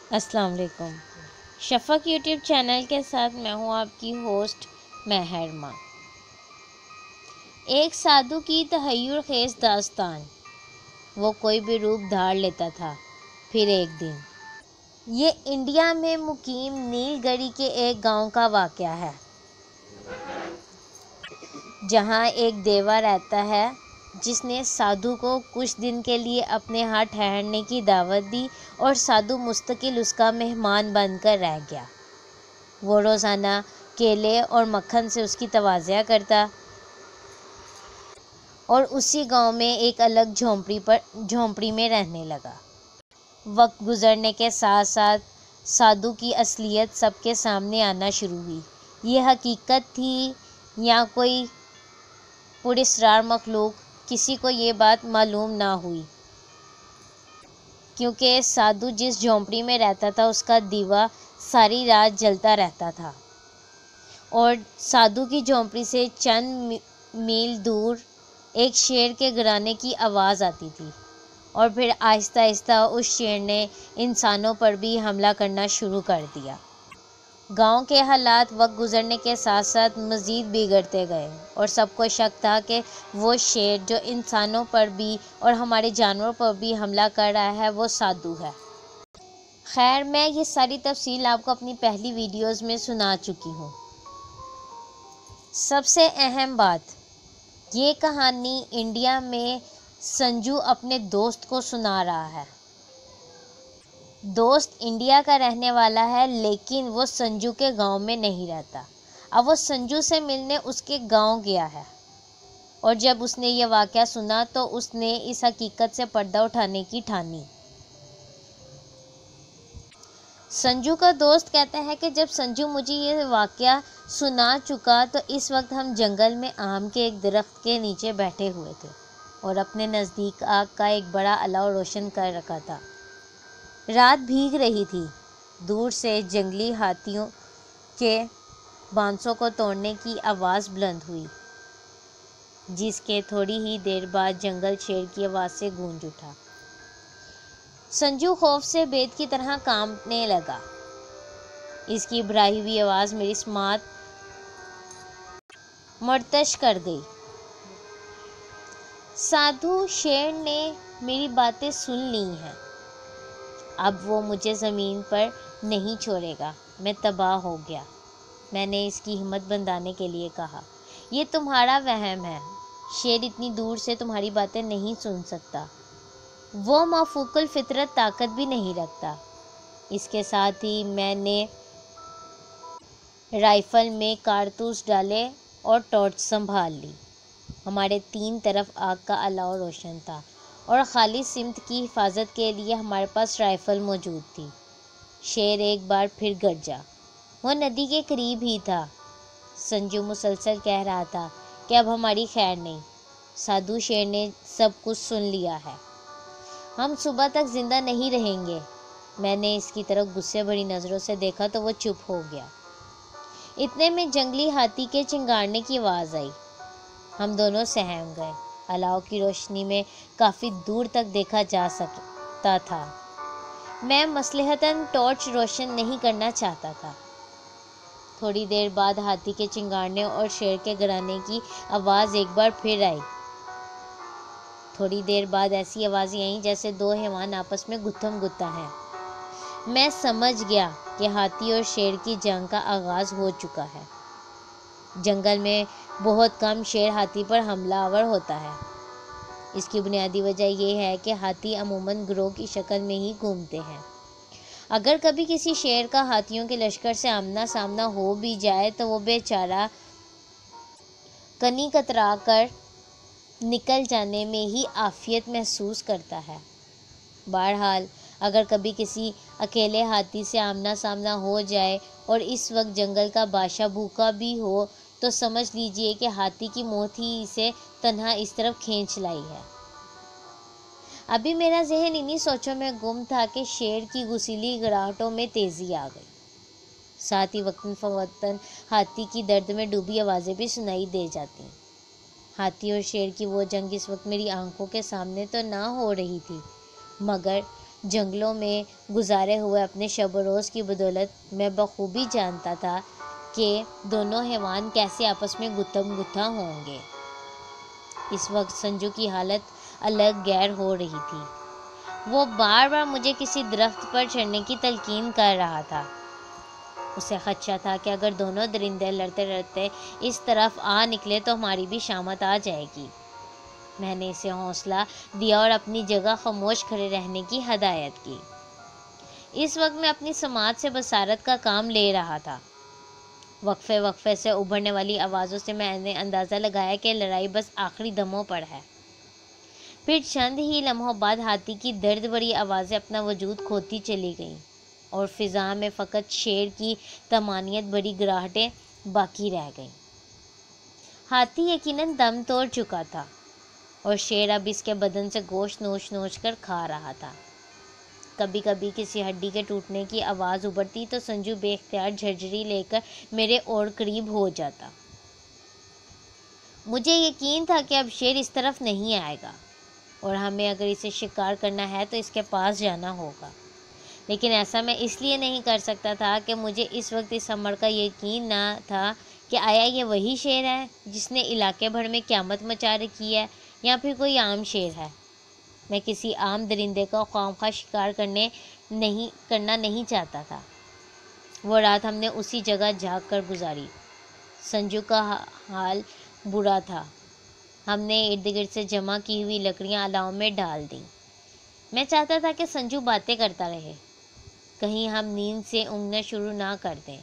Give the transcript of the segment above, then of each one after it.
السلام علیکم۔ شفق YouTube channel کے ساتھ میں ہوں آپ کی ہوسٹ مہرما۔ ایک سادھو کی تحیر خیز داستان۔ وہ کوئی بھی روپ دھار لیتا تھا۔ پھر ایک دن یہ انڈیا میں مقیم نیل گری کے ایک گاؤں کا واقعہ ہے، جہاں ایک دیوا رہتا ہے جس نے سادھو کو کچھ دن کے لیے اپنے ہاں ٹھہرنے کی دعوت دی اور سادھو مستقل اس کا مہمان بن کر رہ گیا۔ وہ روزانہ کیلے اور مکھن سے اس کی تواضع کرتا اور اسی گاؤں میں ایک الگ جھونپڑی میں رہنے لگا۔ وقت گزرنے کے ساتھ ساتھ سادھو کی اصلیت سب کے سامنے آنا شروع ہوئی۔ یہ حقیقت تھی یا کوئی پراسرار مخلوق، کسی کو یہ بات معلوم نہ ہوئی، کیونکہ سادھو جس جھونپڑی میں رہتا تھا اس کا دیوا ساری رات جلتا رہتا تھا، اور سادھو کی جھونپڑی سے چند میل دور ایک شیر کے گرانے کی آواز آتی تھی، اور پھر آہستہ آہستہ اس شیر نے انسانوں پر بھی حملہ کرنا شروع کر دیا۔ گاؤں کے حالات وقت گزرنے کے ساتھ ساتھ مزید بگڑتے گئے، اور سب کو شک تھا کہ وہ شیر جو انسانوں پر بھی اور ہمارے جانوروں پر بھی حملہ کر رہا ہے وہ سادھو ہے۔ خیر، میں یہ ساری تفصیل آپ کو اپنی پہلی ویڈیوز میں سنا چکی ہوں۔ سب سے اہم بات، یہ کہانی انڈیا میں سنجو اپنے دوست کو سنا رہا ہے۔ دوست انڈیا کا رہنے والا ہے، لیکن وہ سنجو کے گاؤں میں نہیں رہتا۔ اب وہ سنجو سے ملنے اس کے گاؤں گیا ہے، اور جب اس نے یہ واقعہ سنا تو اس نے اس حقیقت سے پردہ اٹھانے کی ٹھانی۔ سنجو کا دوست کہتا ہے کہ جب سنجو مجھے یہ واقعہ سنا چکا تو اس وقت ہم جنگل میں آم کے ایک درخت کے نیچے بیٹھے ہوئے تھے اور اپنے نزدیک آگ کا ایک بڑا الاؤ روشن کر رکھا تھا۔ رات بھیگ رہی تھی۔ دور سے جنگلی ہاتھیوں کے بانسوں کو توڑنے کی آواز بلند ہوئی، جس کے تھوڑی ہی دیر بعد جنگل شیر کی آواز سے گونج اٹھا۔ سنجو خوف سے بید کی طرح کانپنے لگا۔ اس کی بھرائی ہوئی آواز میری سماعت مرتعش کر گئی۔ سادھو شیر نے میری باتیں سن لی ہیں، اب وہ مجھے زمین پر نہیں چھوڑے گا، میں تباہ ہو گیا۔ میں نے اس کی ہمت بندھانے کے لیے کہا، یہ تمہارا وہم ہے، شیر اتنی دور سے تمہاری باتیں نہیں سن سکتا، وہ مافوق الفطرت طاقت بھی نہیں رکھتا۔ اس کے ساتھ ہی میں نے رائفل میں کارتوس ڈالے اور ٹارچ سنبھال لی۔ ہمارے تین طرف آگ کا الاؤ روشن تھا، اور خالص سمت کی حفاظت کے لیے ہمارے پاس رائفل موجود تھی۔ شیر ایک بار پھر گرجا۔ وہ ندی کے قریب ہی تھا۔ سنجو مسلسل کہہ رہا تھا کہ اب ہماری خیر نہیں، سادھو شیر نے سب کچھ سن لیا ہے، ہم صبح تک زندہ نہیں رہیں گے۔ میں نے اس کی طرف غصے بھری نظروں سے دیکھا تو وہ چپ ہو گیا۔ اتنے میں جنگلی ہاتھی کے چنگاڑنے کی آواز آئی۔ ہم دونوں سہم گئے۔ الاؤ کی روشنی میں کافی دور تک دیکھا جا سکتا تھا۔ میں مصلحتاً ٹارچ روشن نہیں کرنا چاہتا تھا۔ تھوڑی دیر بعد ہاتھی کے چنگاڑنے اور شیر کے گرانے کی آواز ایک بار پھر آئی۔ تھوڑی دیر بعد ایسی آوازیں آئیں جیسے دو حیوان آپس میں گتھم گتھا ہیں۔ میں سمجھ گیا کہ ہاتھی اور شیر کی جنگ کا آغاز ہو چکا ہے۔ جنگل میں بہت کم شیر ہاتھی پر حملہ آور ہوتا ہے۔ اس کی بنیادی وجہ یہ ہے کہ ہاتھی عموماً گروہ کی شکل میں ہی گھومتے ہیں۔ اگر کبھی کسی شیر کا ہاتھیوں کے لشکر سے آمنا سامنا ہو بھی جائے تو وہ بیچارہ کنی کترا کر نکل جانے میں ہی عافیت محسوس کرتا ہے۔ بہرحال اگر کبھی کسی اکیلے ہاتھی سے آمنا سامنا ہو جائے اور اس وقت جنگل کا بادشاہ بھوکا بھی ہو تو سمجھ لیجئے کہ ہاتھی کی موت ہی اسے تنہا اس طرف کھینچ لائی ہے۔ ابھی میرا ذہن انہی سوچوں میں گم تھا کہ شیر کی غصیلی گڑاہٹوں میں تیزی آ گئی۔ ساتھ ہی وقتاً فوقتاً ہاتھی کی درد میں ڈوبی آوازیں بھی سنائی دے جاتی۔ ہاتھی اور شیر کی وہ جنگ اس وقت میری آنکھوں کے سامنے تو نہ ہو رہی تھی، مگر جنگلوں میں گزارے ہوئے اپنے شب و روز کی بدولت میں بخوبی جانتا تھا کہ دونوں حیوان کیسے آپس میں گتھم گتھا ہوں گے۔ اس وقت سنجو کی حالت الگ غیر ہو رہی تھی۔ وہ بار بار مجھے کسی درخت پر چڑھنے کی تلقین کر رہا تھا۔ اسے خدشہ تھا کہ اگر دونوں درندے لڑتے لڑتے اس طرف آ نکلے تو ہماری بھی شامت آ جائے گی۔ میں نے اسے حوصلہ دیا اور اپنی جگہ خاموش کھڑے رہنے کی ہدایت کی۔ اس وقت میں اپنی سماعت سے بصارت کا کام لے رہا تھا۔ وقفے وقفے سے ابھرنے والی آوازوں سے میں نے اندازہ لگایا کہ لڑائی بس آخری دموں پر ہے۔ پھر چند ہی لمحوں بعد ہاتھی کی درد بھری آوازیں اپنا وجود کھوتی چلی گئیں اور فضا میں فقط شیر کی طمانینت بھری گراہٹیں باقی رہ گئیں۔ ہاتھی یقیناً دم توڑ چکا تھا اور شیر اب اس کے بدن سے گوشت نوچ نوچ کر کھا رہا تھا۔ کبھی کبھی کسی ہڈی کے ٹوٹنے کی آواز ابھرتی تو سنجو بے اختیار جھرجھری لے کر میرے اور قریب ہو جاتا۔ مجھے یقین تھا کہ اب شیر اس طرف نہیں آئے گا اور ہمیں اگر اسے شکار کرنا ہے تو اس کے پاس جانا ہوگا، لیکن ایسا میں اس لیے نہیں کر سکتا تھا کہ مجھے اس وقت اس امر کا یقین نہ تھا کہ آیا یہ وہی شیر ہے جس نے علاقے بھر میں قیامت مچا رکھی ہے یا پھر کوئی عام شیر ہے۔ میں کسی عام درندے کا خواہ شکار کرنا نہیں چاہتا تھا۔ وہ رات ہم نے اسی جگہ جاگ کر گزاری۔ سنجو کا حال برا تھا۔ ہم نے ارد گرد سے جمع کی ہوئی لکڑیاں الاؤ میں ڈال دیں۔ میں چاہتا تھا کہ سنجو باتیں کرتا رہے، کہیں ہم نیند سے اونگنا شروع نہ کر دیں،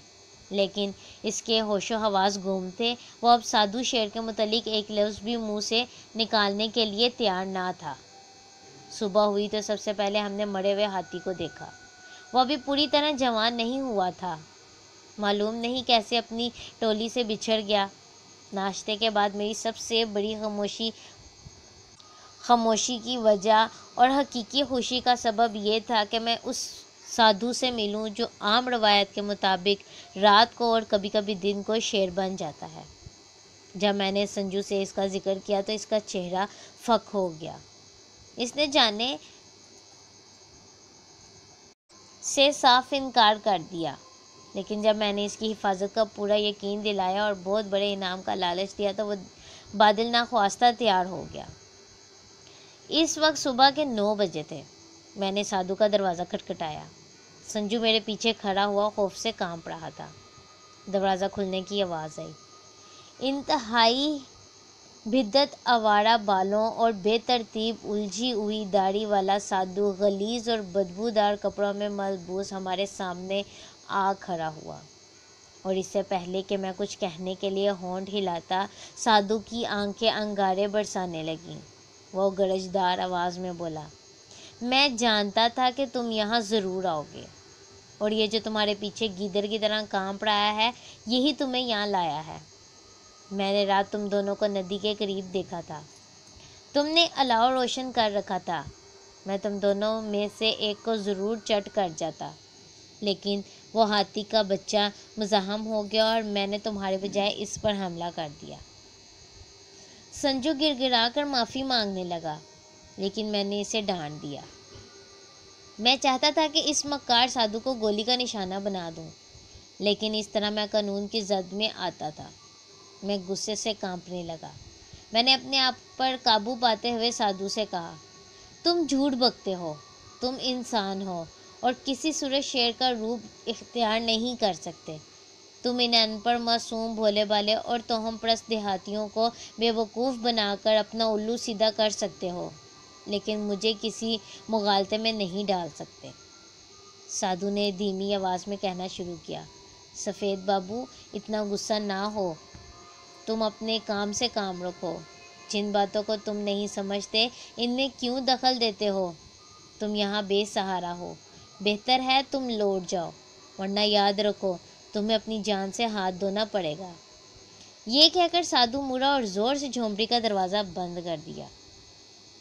لیکن اس کے ہوش و حواس گم تھے۔ وہ اب سادھو شیر کے متعلق ایک لفظ بھی منہ سے نکالنے کے لیے تیار نہ تھا۔ صبح ہوئی تو سب سے پہلے ہم نے مرے ہوئے ہاتھی کو دیکھا۔ وہ ابھی پوری طرح جوان نہیں ہوا تھا، معلوم نہیں کیسے اپنی ٹولی سے بچھڑ گیا۔ ناشتے کے بعد میری سب سے بڑی خاموشی کی وجہ اور حقیقی خوشی کا سبب یہ تھا کہ میں اس سادھو سے ملوں جو عام روایت کے مطابق رات کو اور کبھی کبھی دن کو شیر بن جاتا ہے۔ جب میں نے سنجو سے اس کا ذکر کیا تو اس کا چہرہ فک ہو گیا۔ اس نے جانے سے صاف انکار کر دیا، لیکن جب میں نے اس کی حفاظت کا پورا یقین دلایا اور بہت بڑے انعام کا لالچ دیا تو وہ بادل ناخواستہ تیار ہو گیا۔ اس وقت صبح کے 9 بجے تھے۔ میں نے سادھو کا دروازہ کھٹکھٹایا۔ سنجو میرے پیچھے کھڑا ہوا خوف سے کانپ رہا تھا۔ دروازہ کھلنے کی آواز آئی۔ انتہائی بھدت آوارہ بالوں اور بے ترتیب الجھی ہوئی داڑھی والا سادھو غلیظ اور بدبودار کپڑوں میں ملبوس ہمارے سامنے آ کھڑا ہوا، اور اس سے پہلے کہ میں کچھ کہنے کے لیے ہونٹ ہلاتا سادھو کی آنکھیں انگارے برسانے لگیں۔ وہ گرجدار آواز میں بولا، میں جانتا تھا کہ تم یہاں ضرور آؤ گے، اور یہ جو تمہارے پیچھے گیدڑ کی طرح کانپ رہا ہے یہی تمہیں یہاں لایا ہے۔ میں نے رات تم دونوں کو ندی کے قریب دیکھا تھا۔ تم نے الاؤ روشن کر رکھا تھا۔ میں تم دونوں میں سے ایک کو ضرور چٹ کر جاتا، لیکن وہ ہاتھی کا بچہ مزاحم ہو گیا اور میں نے تمہارے بجائے اس پر حملہ کر دیا۔ سنجو گر گرا کر معافی مانگنے لگا، لیکن میں نے اسے ڈانٹ دیا۔ میں چاہتا تھا کہ اس مکار سادھو کو گولی کا نشانہ بنا دوں، لیکن اس طرح میں قانون کی زد میں آتا تھا۔ میں غصے سے کانپنے لگا۔ میں نے اپنے آپ پر قابو پاتے ہوئے سادھو سے کہا، تم جھوٹ بکتے ہو، تم انسان ہو اور کسی صورت شیر کا روپ اختیار نہیں کر سکتے۔ تم ان ان پڑھ معصوم بھولے بھالے اور توہم پرست دیہاتیوں کو بے وقوف بنا کر اپنا الو سیدھا کر سکتے ہو، لیکن مجھے کسی مغالطے میں نہیں ڈال سکتے۔ سادھو نے دھیمی آواز میں کہنا شروع کیا، سفید بابو اتنا غصہ نہ ہو، تم اپنے کام سے کام رکھو۔ جن باتوں کو تم نہیں سمجھتے ان میں کیوں دخل دیتے ہو؟ تم یہاں بے سہارا ہو، بہتر ہے تم لوٹ جاؤ، ورنہ یاد رکھو تمہیں اپنی جان سے ہاتھ دھونا پڑے گا۔ یہ کہہ کر سادھو مڑا اور زور سے جھونپڑی کا دروازہ بند کر دیا۔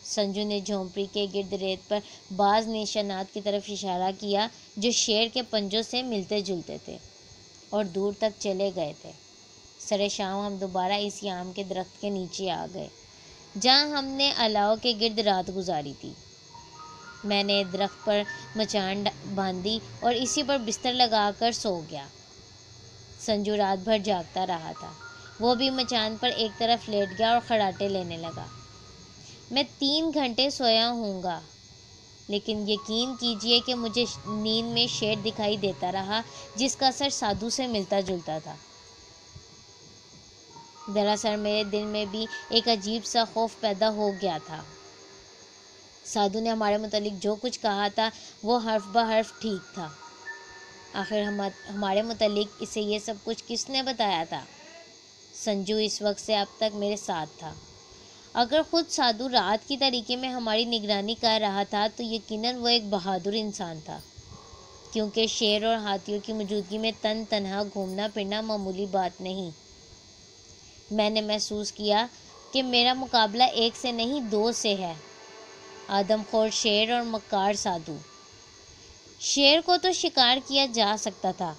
سنجو نے جھونپڑی کے گرد ریت پر بعض نشانات کی طرف اشارہ کیا جو شیر کے پنجوں سے ملتے جلتے تھے اور دور تک چلے گئے تھے۔ سرے شام ہم دوبارہ اس یام کے درخت کے نیچے آ گئے جہاں ہم نے الاؤ کے گرد رات گزاری تھی۔ میں نے درخت پر مچان باندھی اور اسی پر بستر لگا کر سو گیا۔ سنجو رات بھر جاگتا رہا تھا۔ وہ بھی مچان پر ایک طرف لیٹ گیا اور خراٹے لینے لگا۔ میں 3 گھنٹے سویا ہوں گا، لیکن یقین کیجئے کہ مجھے نیند میں شیر دکھائی دیتا رہا جس کا اثر سادھو سے ملتا جلتا تھا۔ دراصل میرے دل میں بھی ایک عجیب سا خوف پیدا ہو گیا تھا۔ سادھو نے ہمارے متعلق جو کچھ کہا تھا وہ حرف بحرف ٹھیک تھا۔ آخر ہمارے متعلق اسے یہ سب کچھ کس نے بتایا تھا؟ سنجو اس وقت سے اب تک میرے ساتھ تھا۔ اگر خود سادھو رات کی طریقے میں ہماری نگرانی کر رہا تھا تو یقیناً وہ ایک بہادر انسان تھا، کیونکہ شیر اور ہاتھیوں کی موجودگی میں تنہا گھومنا پھرنا معمولی بات نہیں۔ میں نے محسوس کیا کہ میرا مقابلہ 1 سے نہیں 2 سے ہے، آدم خور شیر اور مکار سادھو۔ شیر کو تو شکار کیا جا سکتا تھا،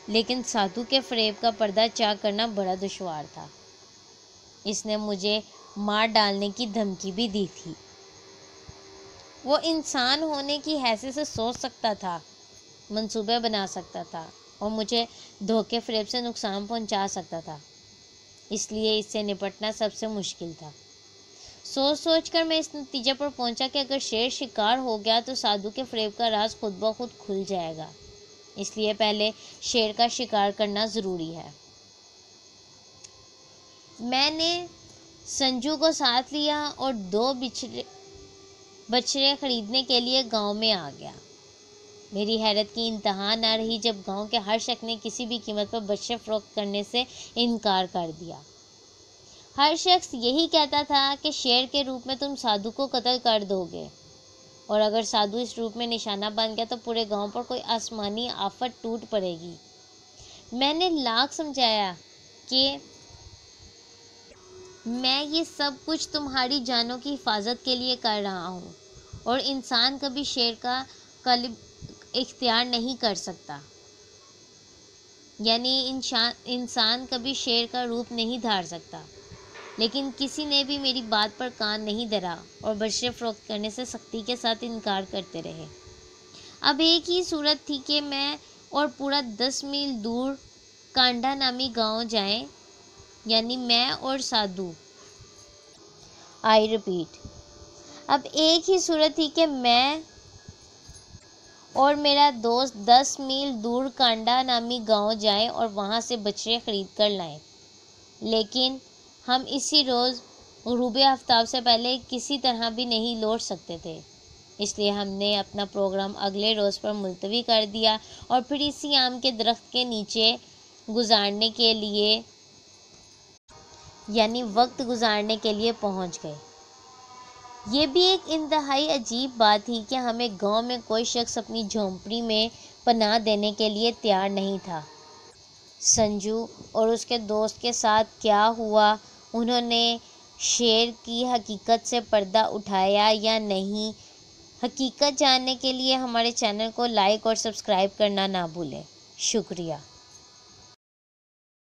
لیکن سادھو کے فریب کا پردہ چاک کرنا بڑا دشوار تھا۔ اس نے مجھے مار ڈالنے کی دھمکی بھی دی تھی۔ وہ انسان ہونے کی حیثیت سے سوچ سکتا تھا، منصوبے بنا سکتا تھا اور مجھے دھوکے فریب سے نقصان پہنچا سکتا تھا۔ اس لیے اس سے نپٹنا سب سے مشکل تھا۔ سوچ کر میں اس نتیجے پر پہنچا کہ اگر شیر شکار ہو گیا تو سادھو کے فریب کا راز خود بخود کھل جائے گا، اس لیے پہلے شیر کا شکار کرنا ضروری ہے۔ میں نے سنجو کو ساتھ لیا اور 2 بچڑے خریدنے کے لیے گاؤں میں آ گیا۔ میری حیرت کی انتہا نہ رہی جب گاؤں کے ہر شخص نے کسی بھی قیمت پر بچے فروخت کرنے سے انکار کر دیا۔ ہر شخص یہی کہتا تھا کہ شیر کے روپ میں تم سادھو کو قتل کر دو گے، اور اگر سادھو اس روپ میں نشانہ بن گیا تو پورے گاؤں پر کوئی آسمانی آفت ٹوٹ پڑے گی۔ میں نے لاکھ سمجھایا کہ میں یہ سب کچھ تمہاری جانوں کی حفاظت کے لیے کر رہا ہوں، اور انسان کبھی شیر کا قلب اختیار نہیں کر سکتا، یعنی انسان کبھی شیر کا روپ نہیں دھار سکتا۔ لیکن کسی نے بھی میری بات پر کان نہیں دھرا اور بچے فروخت کرنے سے سختی کے ساتھ انکار کرتے رہے۔ اب ایک ہی صورت تھی کہ میں اور پورا 10 میل دور کانڈا نامی گاؤں جائیں، یعنی میں اور سادھو۔ اب ایک ہی صورت تھی کہ میں اور میرا دوست 10 میل دور کانڈا نامی گاؤں جائیں اور وہاں سے بچے خرید کر لائیں، لیکن ہم اسی روز غروب آفتاب سے پہلے کسی طرح بھی نہیں لوٹ سکتے تھے۔ اس لیے ہم نے اپنا پروگرام اگلے روز پر ملتوی کر دیا اور پھر اسی آم کے درخت کے نیچے وقت گزارنے کے لیے پہنچ گئے۔ یہ بھی ایک انتہائی عجیب بات تھی کہ ہمیں گاؤں میں کوئی شخص اپنی جھونپڑی میں پناہ دینے کے لیے تیار نہیں تھا۔ سنجو اور اس کے دوست کے ساتھ کیا ہوا، انہوں نے شیر کی حقیقت سے پردہ اٹھایا یا نہیں، حقیقت جاننے کے لیے ہمارے چینل کو لائک اور سبسکرائب کرنا نہ بھولیں۔ شکریہ۔